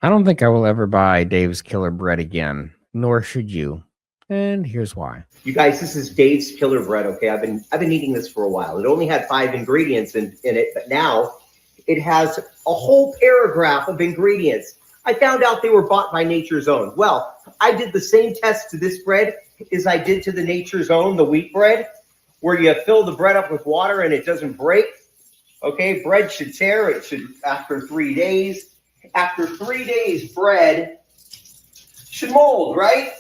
I don't think I will ever buy Dave's Killer Bread again, nor should you. And here's why. You guys, this is Dave's Killer Bread. Okay, I've been eating this for a while. It only had 5 ingredients in it, but now it has a whole paragraph of ingredients. I found out they were bought by Nature's Own. Well, I did the same test to this bread as I did to the Nature's Own, the wheat bread, where you fill the bread up with water and it doesn't break. Okay, bread should tear. It should, after 3 days. After 3 days, bread should mold, right?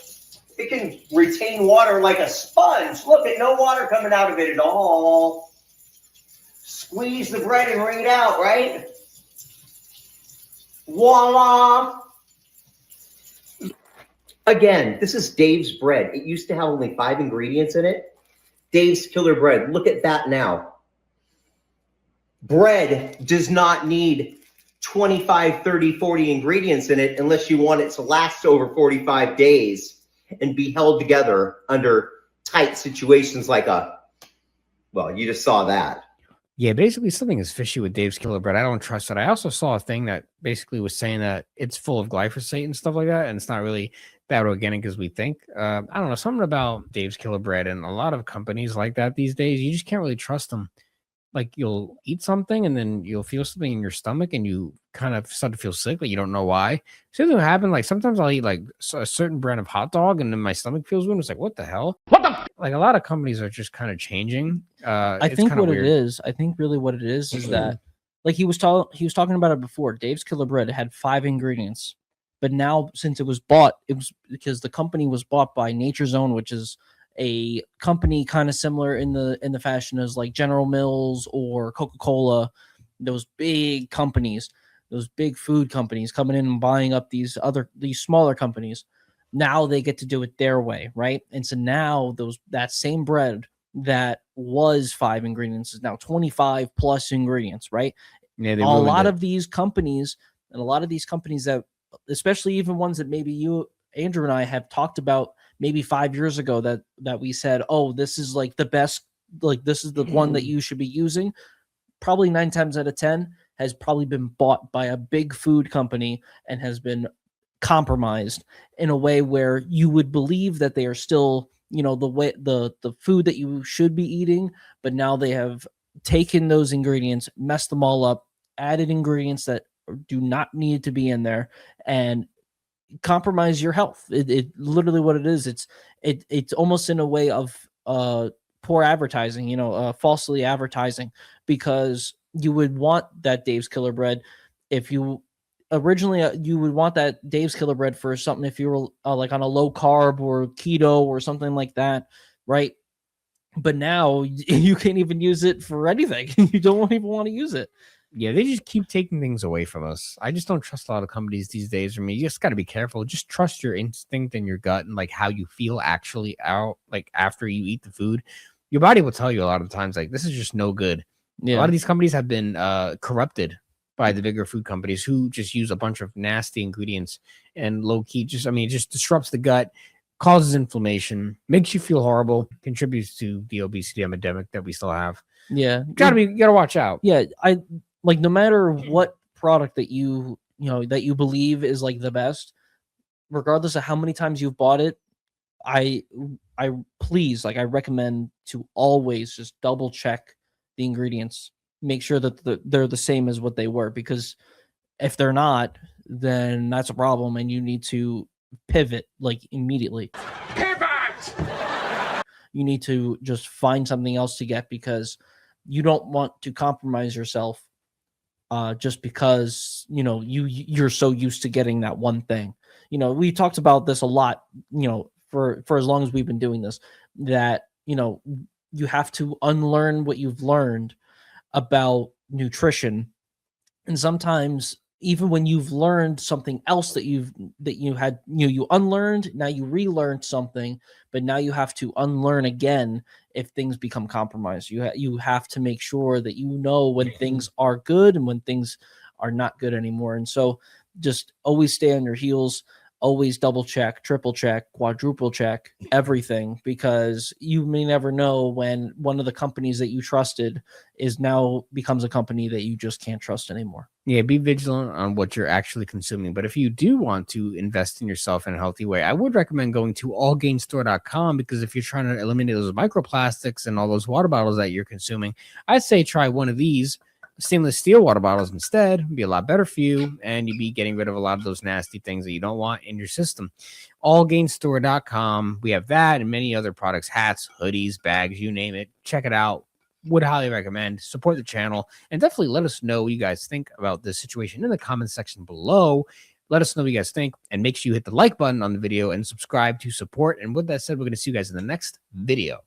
It can retain water like a sponge. Look at no water coming out of it at all. Squeeze the bread and wring it out, right? Voila! Again, this is Dave's bread. It used to have only 5 ingredients in it. Dave's Killer Bread. Look at that now. Bread does not need 25, 30, 40 ingredients in it unless you want it to last over 45 days and be held together under tight situations like well, you just saw that. Yeah, basically something is fishy with Dave's Killer Bread. I don't trust it. I also saw a thing that basically was saying that it's full of glyphosate and stuff like that, and it's not really that organic as we think. I don't know, something about Dave's Killer Bread and a lot of companies like that these days, you just can't really trust them. Like you'll eat something and then you'll feel something in your stomach and you kind of start to feel sick, but you don't know why. Same thing will happen. Like sometimes I'll eat like a certain brand of hot dog and then my stomach feels weird. It's like, what the hell? Like a lot of companies are just kind of changing. I think what weird. It is, I think really what it is that like he was talking about it before. Dave's Killer Bread had 5 ingredients, but now since it was bought, it was because the company was bought by Nature's Own, which is a company kind of similar in the fashion as like General Mills or Coca-Cola, those big companies, those big food companies coming in and buying up these smaller companies. Now they get to do it their way, right? And so now that same bread that was 5 ingredients is now 25 plus ingredients, right? Yeah, a lot of these companies that, especially even ones that maybe you, Andrew, and I have talked about maybe 5 years ago that we said, oh, this is like the best, like this is the one that you should be using. Probably 9 times out of 10 has probably been bought by a big food company and has been compromised in a way where you would believe that they are still, the way the food that you should be eating, but now they have taken those ingredients, messed them all up, added ingredients that do not need to be in there, and compromise your health. It literally what it is. It's almost in a way of poor advertising, falsely advertising, because you would want that Dave's Killer Bread if you originally you would want that Dave's Killer Bread for something if you were like on a low carb or keto or something like that, right? But now you can't even use it for anything. You don't even want to use it. Yeah, they just keep taking things away from us. I just don't trust a lot of companies these days. I mean, you just got to be careful. Just trust your instinct and your gut and like how you feel actually out, like after you eat the food. Your body will tell you a lot of times, like, this is just no good. Yeah. A lot of these companies have been corrupted by the bigger food companies who just use a bunch of nasty ingredients and low key it just disrupts the gut, causes inflammation, makes you feel horrible, contributes to the obesity epidemic that we still have. Yeah. You gotta watch out. Yeah. Like no matter what product that that you believe is like the best, regardless of how many times you've bought it, I recommend to always just double check the ingredients, make sure that they're the same as what they were, because if they're not, then that's a problem and you need to pivot like immediately. Pivot! You need to just find something else to get, because you don't want to compromise yourself just because you're so used to getting that one thing. We talked about this a lot, for as long as we've been doing this, that you have to unlearn what you've learned about nutrition. And sometimes even when you've learned something else that you unlearned, now you relearned something, but now you have to unlearn again if things become compromised. You have to make sure that when things are good and when things are not good anymore. And so just always stay on your heels. always double check, triple check, quadruple check everything, because you may never know when one of the companies that you trusted is now becomes a company that you just can't trust anymore. Yeah, be vigilant on what you're actually consuming. But if you do want to invest in yourself in a healthy way, I would recommend going to allgainstore.com, because if you're trying to eliminate those microplastics and all those water bottles that you're consuming, I'd say try one of these stainless steel water bottles instead. It'd be a lot better for you, and you'd be getting rid of a lot of those nasty things that you don't want in your system. Allgainstore.com. We have that and many other products, hats, hoodies, bags, you name it. Check it out. Would highly recommend. Support the channel, and definitely let us know what you guys think about this situation in the comment section below. Let us know what you guys think, and make sure you hit the like button on the video and subscribe to support. And with that said, we're going to see you guys in the next video.